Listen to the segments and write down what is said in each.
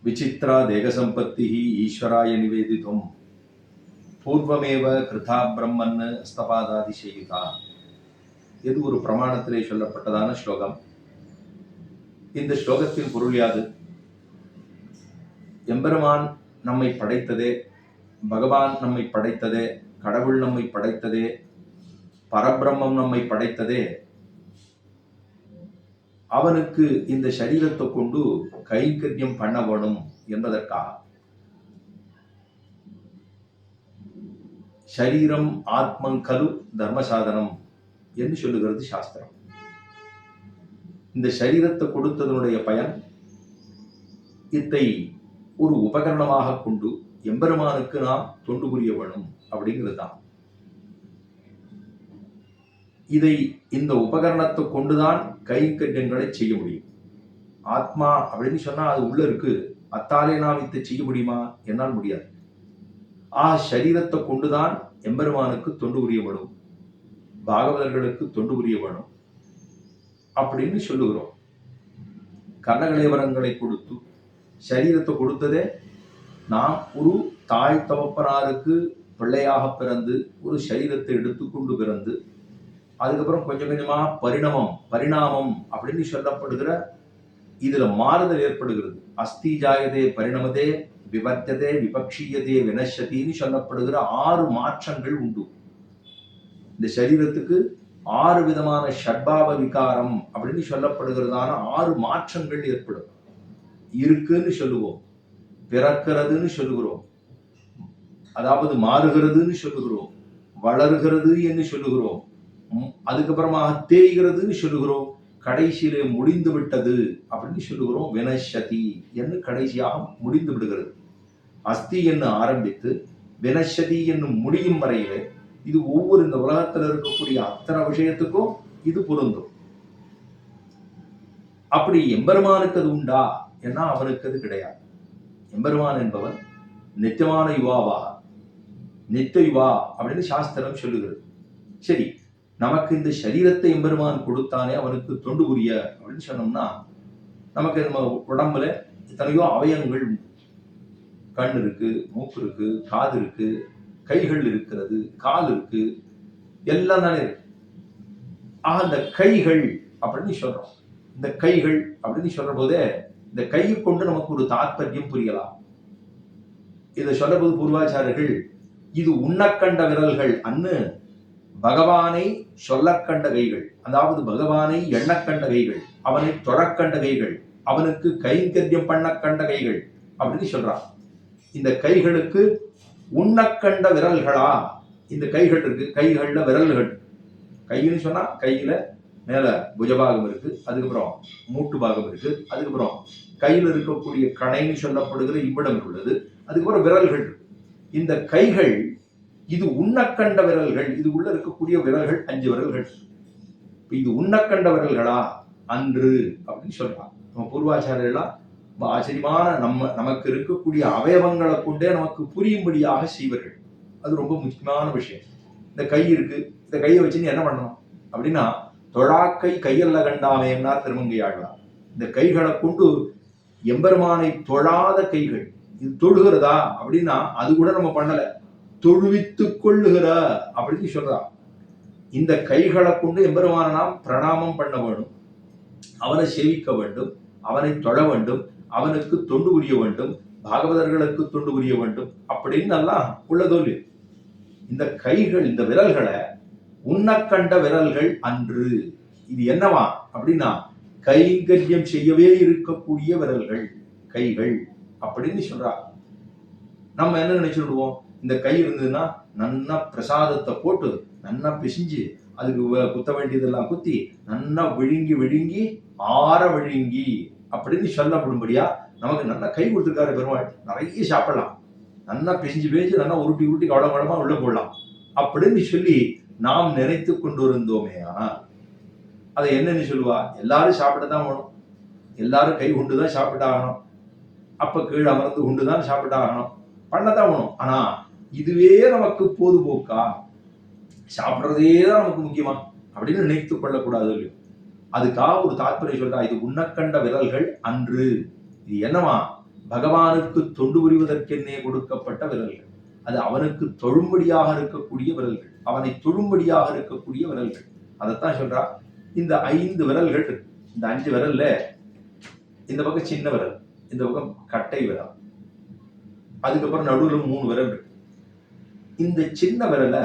விசித்ரா தேகசம்பத்தி ஈஸ்வராய நிவேதிதும் பூர்வமேவ கிருதா பிரம்மன் ஸ்தபாதாதிசயிதா. இது ஒரு பிரமாணத்திலே சொல்லப்பட்டதான ஸ்லோகம். இந்த ஸ்லோகத்தின் பொருள் யாது? எம்பெருமான் நம்மை படைத்ததே, பகவான் நம்மை படைத்ததே, கடவுள் நம்மை படைத்ததே, பரபிரம்மம் நம்மை படைத்ததே அவனுக்கு இந்த சரீரத்தை கொண்டு கைங்கரியம் பண்ண வேணும் என்பதற்காக. சரீரம் ஆத்மங்கலு தர்மசாதனம் என்று சொல்லுகிறது சாஸ்திரம். இந்த சரீரத்தை கொடுத்ததனுடைய பயன் இதை ஒரு உபகரணமாக கொண்டு எம்பெருமானுக்கு நாம் தொண்டு புரிய வேணும் அப்படிங்கிறது தான். இதை இந்த உபகரணத்தை கொண்டுதான் கைங்கரியங்களை செய்ய முடியும். ஆத்மா அப்படின்னு சொன்னா அது உள்ள இருக்கு, அத்தாலே நாம் இதை செய்ய முடியுமா? என்னால் முடியாது. சரீரத்தை கொண்டுதான் எம்பெருமானுக்கு தொண்டு புரிய வேணும், பாகவதர்களுக்கு தொண்டு புரிய வேணும் அப்படின்னு சொல்லுகிறோம். கர்ணகலேவரங்களை கொடுத்து சரீரத்தை கொடுத்ததே நாம் ஒரு தாய் தகப்பனாருக்கு பிள்ளையாக பிறந்து ஒரு சரீரத்தை எடுத்துக்கொண்டு பிறந்து அதுக்கப்புறம் கொஞ்சம் கொஞ்சமா பரிணாமம் அப்படின்னு சொல்லப்படுகிற இதுல மாறுதல் ஏற்படுகிறது. அஸ்தி ஜாயதே பரிணமதே விவர்த்ததே விபக்ஷீயதே வினஷதின்னு சொல்லப்படுகிற 6 மாற்றங்கள் உண்டு. இந்த சரீரத்துக்கு 6 விதமான ஷட்பாவ விகாரம் அப்படின்னு சொல்லப்படுகிறதான 6 மாற்றங்கள் ஏற்படும். இருக்குன்னு சொல்லுவோம், பிறக்கிறதுன்னு சொல்லுகிறோம், அதாவது மாறுகிறதுன்னு சொல்லுகிறோம், வளர்கிறது என்று சொல்லுகிறோம், அதுக்கப்புறமாக தேய்கிறதுன்னு சொல்லுகிறோம், கடைசியிலே முடிந்து விட்டது அப்படின்னு சொல்லுகிறோம். வினஷதி என்று கடைசியாக முடிந்து விடுகிறது. அஸ்தி என்று ஆரம்பித்து வினஷதி என்னும் முடியும் வரையிலே இது ஒவ்வொரு இந்த உலகத்தில் இருக்கக்கூடிய அத்தனை விஷயத்துக்கும் இது பொருந்தும். அப்படி எம்பெருமானுக்கு அது உண்டா ஏன்னா அவனுக்கு அது கிடையாது. எம்பெருமான் என்பவன் நித்தியமான யுவாவா, நித்திய யுவா அப்படின்னு சாஸ்திரம் சொல்லுகிறது. சரி, நமக்கு இந்த சரீரத்தை எம்பெருமான் கொடுத்தானே அவனுக்கு தொண்டு புரிய அப்படின்னு சொன்னோம்னா, நமக்கு நம்ம உடம்புல எத்தனையோ அவயங்கள், கண் இருக்கு, மூக்கு இருக்கு, காது இருக்கு, கைகள் இருக்கிறது, கால் இருக்கு, எல்லாம் தானே இருக்கு. அந்த கைகள் அப்படின்னு சொல்றோம். இந்த கைகள் அப்படின்னு சொல்ற போதே இந்த கையை கொண்டு நமக்கு ஒரு தாற்பயம் புரியலாம். இதை சொல்ற போது பூர்வாச்சாரர்கள் இது உண்ணக்கண்ட விரல்கள் அன்னு பகவானை சொல்லக்கண்ட கைகள், அதாவது பகவானை எண்ணக்கண்ட கைகள், அவனை தொழக்கண்ட கைகள், அவனுக்கு கைங்கரியம் பண்ண கண்ட கைகள் அப்படின்னு சொல்றான். இந்த கைகளுக்கு உண்ணக்கண்ட விரல்களா? இந்த கைகள் இருக்கு, கைகள்ல விரல்கள். கைன்னு சொன்னா கையில மேல புஜபாகம் இருக்கு, அதுக்கப்புறம் மூட்டு பாகம் இருக்கு, அதுக்கப்புறம் கையில் இருக்கக்கூடிய கணைன்னு சொல்லப்படுகிற இவ்விடம் உள்ளது, அதுக்கப்புறம் விரல்கள். இந்த கைகள் இது உண்ணக்கண்ட விரல்கள். இது உள்ள இருக்கக்கூடிய விரல்கள் 5 விரல்கள். இது உண்ணக்கண்ட விரல்களா? அன்று அப்படின்னு சொல்றான். நம்ம பூர்வாச்சாரியெல்லாம் ஆச்சரியமான நமக்கு இருக்கக்கூடிய அவயவங்களை கொண்டே நமக்கு புரியும்படியாக செய்வார்கள். அது ரொம்ப முக்கியமான விஷயம். இந்த கை இருக்கு, இந்த கையை வச்சு நீ என்ன பண்ணணும் அப்படின்னா, தொழாக்கை கையல்ல கண்டாமேன்னா திருமங்கையாழ்வார். இந்த கைகளை கொண்டு எம்பெருமானை தொழாத கைகள் இது தொழுகிறதா அப்படின்னா அது கூட நம்ம பண்ணல, தொழுவித்துக் கொள்ளுகிற அப்படின்னு சொல்றா. இந்த கைகளை கொண்டு எம்பெருமான நாம் பிரணாமம் பண்ண வேண்டும், அவனை சேவிக்க வேண்டும், அவனை தொழ வேண்டும், அவனுக்கு தொண்டு புரிய வேண்டும், பாகவதர்களுக்கு தொண்டு புரிய வேண்டும் அப்படின்னு எல்லாம் உள்ளதோல்வி. இந்த கைகள், இந்த விரல்களை உண்ணக்கண்ட விரல்கள் அன்று. இது என்னவா அப்படின்னா கைங்கரியம் செய்யவே இருக்கக்கூடிய விரல்கள், கைகள் அப்படின்னு சொல்றா. நம்ம என்ன நினைச்சுடுவோம், இந்த கை இருந்ததுன்னா நன்னா பிரசாதத்தை போட்டு நன்னா பிசிஞ்சு அதுக்கு குத்த வேண்டியதெல்லாம் குத்தி நன்னா விழுங்கி விழுங்கி ஆற விழுங்கி அப்படின்னு சொல்லப்படும்படியா நமக்கு நல்லா கை கொடுத்துருக்காரு பெருமாள், நிறைய சாப்பிடலாம், நல்லா பிசிஞ்சு பேசி நல்லா உருட்டி உருட்டி கவலமா உள்ள போடலாம் அப்படின்னு சொல்லி நாம் நினைத்து கொண்டு இருந்தோமே. ஆனால் அதை என்னன்னு சொல்லுவா, எல்லாரும் சாப்பிடத்தான் வேணும், எல்லாரும் கை உண்டுதான் சாப்பிட்டாகணும், அப்ப கீழே அமர்ந்து உண்டுதான் சாப்பிட்டாகணும், பண்ணத்தான் வேணும். ஆனா இதுவே நமக்கு பொதுபோக்கா, சாப்பிட்றதே தான் நமக்கு முக்கியமா அப்படின்னு நினைத்து கொள்ளக்கூடாது இல்லையோ. அதுக்காக ஒரு தாத்பரியம் சொல்றா, இது உண்ணக்கண்ட விரல்கள் அன்று. இது என்னவா? பகவானுக்கு தொண்டு புரிவதற்கென்னே கொடுக்கப்பட்ட விரல்கள். அது அவனுக்கு தொழும்படியாக இருக்கக்கூடிய விரல்கள், அவனை தொழும்படியாக இருக்கக்கூடிய விரல்கள். அதைத்தான் சொல்றா. இந்த 5 விரல்கள் இருக்கு. இந்த 5 விரல்ல இந்த பக்கம் சின்ன விரல், இந்த பக்கம் கட்டை விரல், அதுக்கப்புறம் நடுவுல 3 விரல் இருக்கு. இந்த சின்ன விரல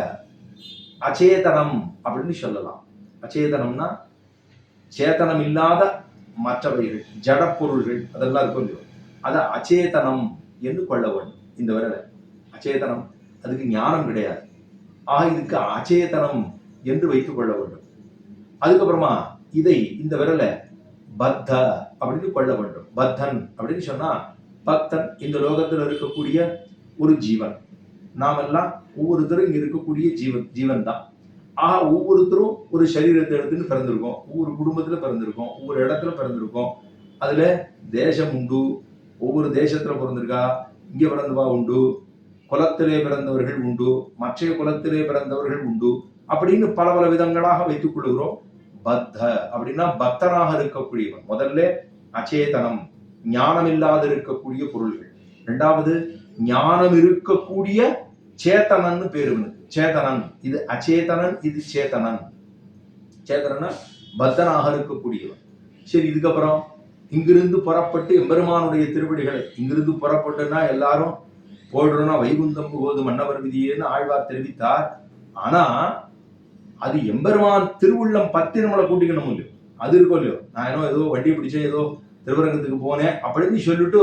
அச்சேதனம் அப்படின்னு சொல்லலாம். அச்சேதனம்னா சேத்தனம் இல்லாத மற்றவைகள், ஜட பொருள்கள் அதெல்லாம் இருக்கும் இல்லையோ, அதை அச்சேதனம் என்று கொள்ள வேண்டும். இந்த விரலை அச்சேதனம், அதுக்கு ஞானம் கிடையாது. ஆக இதுக்கு அச்சேதனம் என்று வைத்துக் கொள்ள வேண்டும். அதுக்கப்புறமா இதை இந்த விரலை பத்த அப்படின்னு கொள்ள வேண்டும். பத்தன் அப்படின்னு சொன்னா பக்தன், இந்த லோகத்தில் இருக்கக்கூடிய ஒரு ஜீவன். நாம் எல்லாம் ஒவ்வொருத்தரும் இங்க இருக்கக்கூடிய ஜீவன் தான். ஆக ஒவ்வொருத்தரும் ஒரு சரீரத்தை எடுத்துன்னு பிறந்திருக்கோம், ஒவ்வொரு குடும்பத்துல பிறந்திருக்கோம், ஒவ்வொரு இடத்துல பிறந்திருக்கோம். அதுல தேசம் உண்டு, ஒவ்வொரு தேசத்துல பிறந்திருக்கா, இங்க பிறந்தவா உண்டு, குலத்திலே பிறந்தவர்கள் உண்டு, மற்ற குலத்திலே பிறந்தவர்கள் உண்டு, அப்படின்னு பல பல விதங்களாக வைத்துக் கொள்கிறோம். பத்த அப்படின்னா பக்தனாக இருக்கக்கூடியவன். முதல்ல அச்சேதனம், ஞானம் இல்லாத இருக்கக்கூடிய பொருள்கள். இரண்டாவது ஞானம் இருக்கக்கூடிய சேத்தனன் பேரு. சேதனன், இது அச்சேதனன், இது சேத்தனன். சேத்தனன்னா பக்தனாக இருக்கக்கூடியவன். சரி, இதுக்கப்புறம் இங்கிருந்து புறப்பட்டு எம்பெருமானுடைய திருவடிகளை, இங்கிருந்து புறப்பட்டுன்னா எல்லாரும் போடுறோம்னா வைகுந்தம் புகுவது மன்னவர் விதியேன்னு ஆழ்வார் தெரிவித்தார். ஆனா அது எம்பெருமான் திருவுள்ளம் பத்தி நம்மளை கூட்டிக்கணும் இல்லையோ, அது இருக்கும் இல்லையோ. நான் ஏதோ வண்டி பிடிச்சேன், ஏதோ திருவரங்கத்துக்கு போனேன் அப்படின்னு சொல்லிட்டு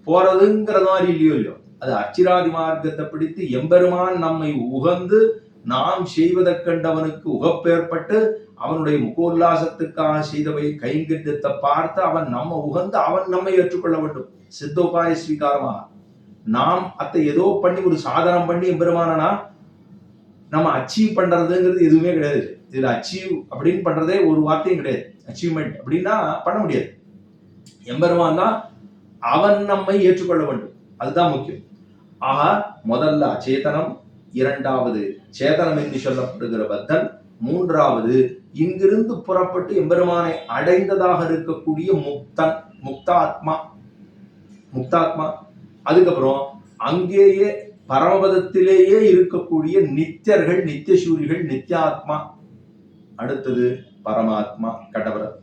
போறதுங்கிறது மாதிரி இல்லையோ. அது அச்சிராதி மார்க்கத்தை பிடித்து எம்பெருமான் நம்மை உகந்து நாம் செய்வதற்கண்டவனுக்கு உகப்பேற்பட்டு அவனுடைய முகோல்லாசத்துக்காக செய்தவை கைங்கரியத்தை பார்த்து அவன் நம்ம உகந்து அவன் நம்மை ஏற்றுக்கொள்ள வேண்டும். சித்தோபாய ஸ்வீகாரமாக நாம் அத்தை ஏதோ பண்ணி ஒரு சாதனம் பண்ணி எம்பெருமானா நம்ம அச்சீவ் பண்றதுங்கிறது எதுவுமே கிடையாது. இதுல அச்சீவ் அப்படின்னு பண்றதே ஒரு வார்த்தையும் கிடையாது. அச்சீவ்மெண்ட் அப்படின்னா பண்ண முடியாது. எம்பெருமான் தான் அவன் நம்மை ஏற்றுக்கொள்ள வேண்டும், அதுதான் முக்கியம். ஆக முதல்ல அச்சேதனம், இரண்டாவது சேதனம் என்று சொல்லப்படுகிற பத்தன், மூன்றாவது இங்கிருந்து புறப்பட்டு எம்பெருமானை அடைந்ததாக இருக்கக்கூடிய முக்தன், முக்தாத்மா. முக்தாத்மா அதுக்கப்புறம் அங்கேயே பரமபதத்திலேயே இருக்கக்கூடிய நித்தியர்கள், நித்தியசூரிகள், நித்தியாத்மா. அடுத்தது பரமாத்மா, கடவரல்.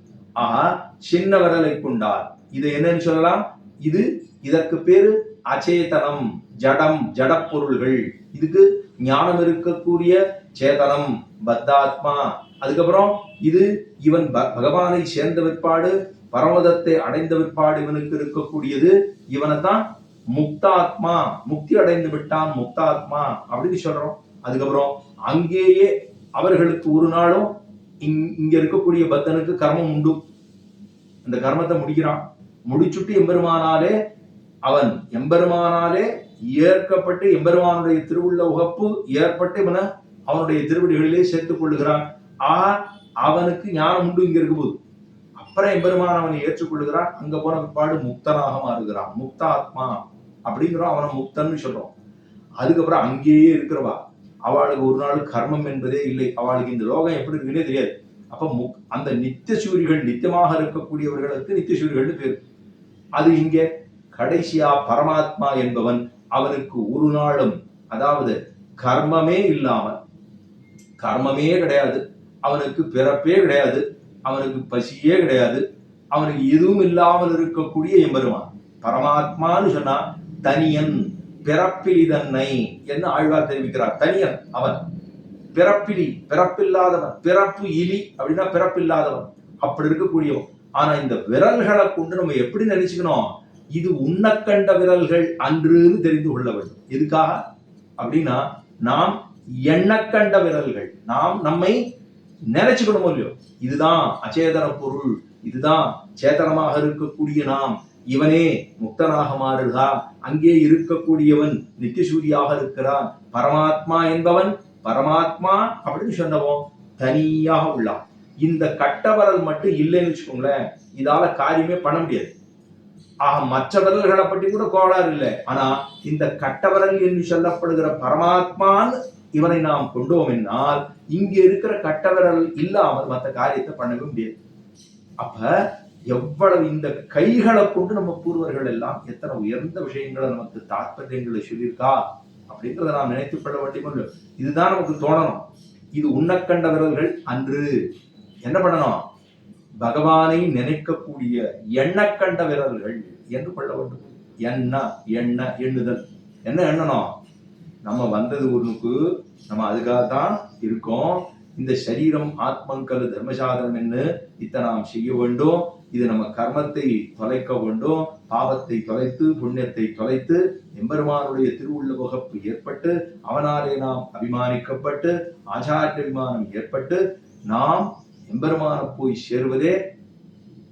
ஆஹா, சின்ன விரலை கொண்டார். இது என்னன்னு சொல்லலாம்? இது இதற்கு பேரு அச்சேதனம், ஜடம், ஜட பொருள்கள். இதுக்கு ஞானம் இருக்கக்கூடிய சேதனம், பத்தாத்மா. அதுக்கப்புறம் இது இவன் பகவானை சேர்ந்த விற்பாடு, பரமதத்தை அடைந்த விற்பாடு இவனுக்கு இருக்கக்கூடியது. இவனைத்தான் முக்தாத்மா, முக்தி அடைந்து விட்டான், முக்தாத்மா அப்படின்னு சொல்றோம். அதுக்கப்புறம் அங்கேயே அவர்களுக்கு ஒரு நாளும் இங்க இருக்கக்கூடிய பக்தனுக்கு கர்மம் உண்டு. அந்த கர்மத்தை முடிக்கிறான், முடிச்சுட்டு எம்பெருமானாலே அவன் எம்பெருமானாலே ஏற்கப்பட்டு எம்பெருமானுடைய திருவுள்ள உகப்பு ஏற்பட்டு இவனை அவனுடைய திருவடிகளிலே சேர்த்துக் கொள்ளுகிறான். அவனுக்கு ஞானம் உண்டு இங்க இருக்கும் போது. அப்புறம் எம்பெருமான் அவனை ஏற்றுக்கொள்ளுகிறான். அங்க போன பாடு முக்தனாக மாறுகிறான், முக்தாத்மா அப்படிங்கிறோம். அவனை முக்தன்னு சொல்றோம். அதுக்கப்புறம் அங்கேயே இருக்கிறவா, அவளுக்கு ஒரு நாள் கர்மம் என்பதே இல்லை. அவளுக்கு இந்த லோகம் எப்படி இருக்குன்னே தெரியாது. அப்ப அந்த நித்திய சூரிகள், நித்தியமாக இருக்கக்கூடியவர்களுக்கு நித்திய சூரிகள் பேரு. அது இங்க கடைசியா பரமாத்மா என்பவன், அவனுக்கு ஒரு நாளும், அதாவது கர்மமே இல்லாமல், கர்மமே கிடையாது, அவனுக்கு பிறப்பே கிடையாது, அவனுக்கு பசியே கிடையாது, அவனுக்கு எதுவும் இல்லாமல் இருக்கக்கூடிய எம்பெருமான் பரமாத்மான்னு சொன்னா தனியன், பிறப்பிலி தன்னை என்று ஆழ்வார் தெரிவிக்கிறார். தனியன் அவன், பிறப்பிலி, பிறப்பில்லாதவன். பிறப்பு இலி அப்படின்னா பிறப்பில்லாதவன், அப்படி இருக்கக்கூடியவன். ஆனா இந்த விரல்களை கொண்டு நம்ம எப்படி நினைச்சுக்கணும்? இது உண்ணக்கண்ட விரல்கள் அன்றுன்னு தெரிந்து கொள்ள வேண்டும். எதுக்காக அப்படின்னா நாம் எண்ணக்கண்ட விரல்கள், நாம் நம்மை நினைச்சுக்கணும் இல்லையோ. இதுதான் அச்சேதன பொருள், இதுதான் சேதனமாக இருக்கக்கூடிய நாம். இவனே முக்தனாக மாறுகா, அங்கே இருக்கக்கூடியவன் நித்தியசூரியாக இருக்கிறான். பரமாத்மா என்பவன், பரமாத்மா அப்படின்னு சொன்னவன் தனியாக உள்ளான். இந்த கட்டவரல் மட்டும் இல்லைன்னு வச்சுக்கோங்களேன், இதால காரியமே பண்ண முடியாது. ஆக மற்ற விரல்களை பற்றி கூட கோளாறு இல்லை. ஆனா இந்த கட்டவரல் என்று சொல்லப்படுகிற பரமாத்மான் இவனை நாம் கொண்டோம் என்னால் இங்க இருக்கிற கட்டவரல் இல்லாமல் மற்ற காரியத்தை பண்ணவே முடியாது. அப்ப எவ்வளவு இந்த கைகளை கொண்டு நம்ம பூர்வர்கள் எல்லாம் எத்தனை உயர்ந்த விஷயங்களை நமக்கு தாற்பயங்களை சொல்லியிருக்கா அப்படின்றத நாம் நினைத்துக் கொள்ள வேண்டிய இதுதான் நமக்கு தோணணும். இது உண்ணக்கண்ட விரல்கள் அன்று. என்ன பண்ணணும்? பகவானை நினைக்கக்கூடிய எண்ணக்கண்ட விரல்கள் என்று கொள்ள வேண்டும். எண்ணுதல். என்ன எண்ணணும்? நம்ம வந்தது ஒண்ணுக்கு, நம்ம அதுக்காகத்தான் இருக்கோம். இந்த சரீரம் ஆத்மங்கல் தர்மசாதனம் என்று இத்தனை நாம் செய்ய வேண்டும். இது நம்ம கர்மத்தை தொலைக்க வேண்டும். பாவத்தை தொலைத்து புண்ணியத்தை தொலைத்து எம்பெருமானுடைய திருவுள்ள வகுப்பு ஏற்பட்டு அவனாலே நாம் அபிமானிக்கப்பட்டு ஆச்சாரிய அபிமானம் ஏற்பட்டு நாம் எம்பெருமான போய் சேருவதே,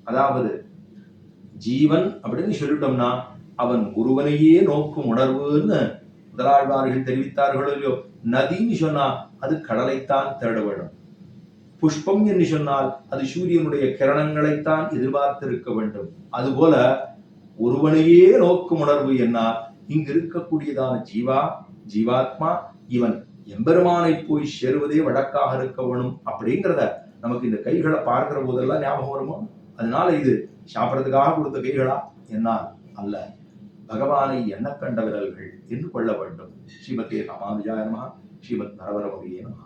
அதாவது ஜீவன் அப்படின்னு சொல்லிட்டோம்னா அவன் ஒருவனையே நோக்கும் உணர்வுன்னு முதலாழ்வார்கள் தெரிவித்தார்களோ இல்லையோ. நதின்னு சொன்னா அது கடலைத்தான் தேட வேண்டும். புஷ்பம் என்று சொன்னால் அது சூரியனுடைய கிரணங்களைத்தான் எதிர்பார்த்திருக்க வேண்டும். அதுபோல ஒருவனையே நோக்கும் உணர்வு என்னால் இங்கு இருக்கக்கூடியதான ஜீவாத்மா இவன் எம்பெருமானை போய் சேருவதே வழக்காக இருக்க வேணும் அப்படிங்கிறத நமக்கு இந்த கைகளை பார்க்கிற போதெல்லாம் ஞாபகம் வருமோ. அதனால இது சாப்பிட்றதுக்காக கொடுத்த கைகளா என்னால் அல்ல, பகவானை எண்ண கண்ட விரல்கள் என்று கொள்ள வேண்டும். ஸ்ரீமதே ராமானுஜாய நமஹ. ஸ்ரீமத் நரவரமகியே நமஹ.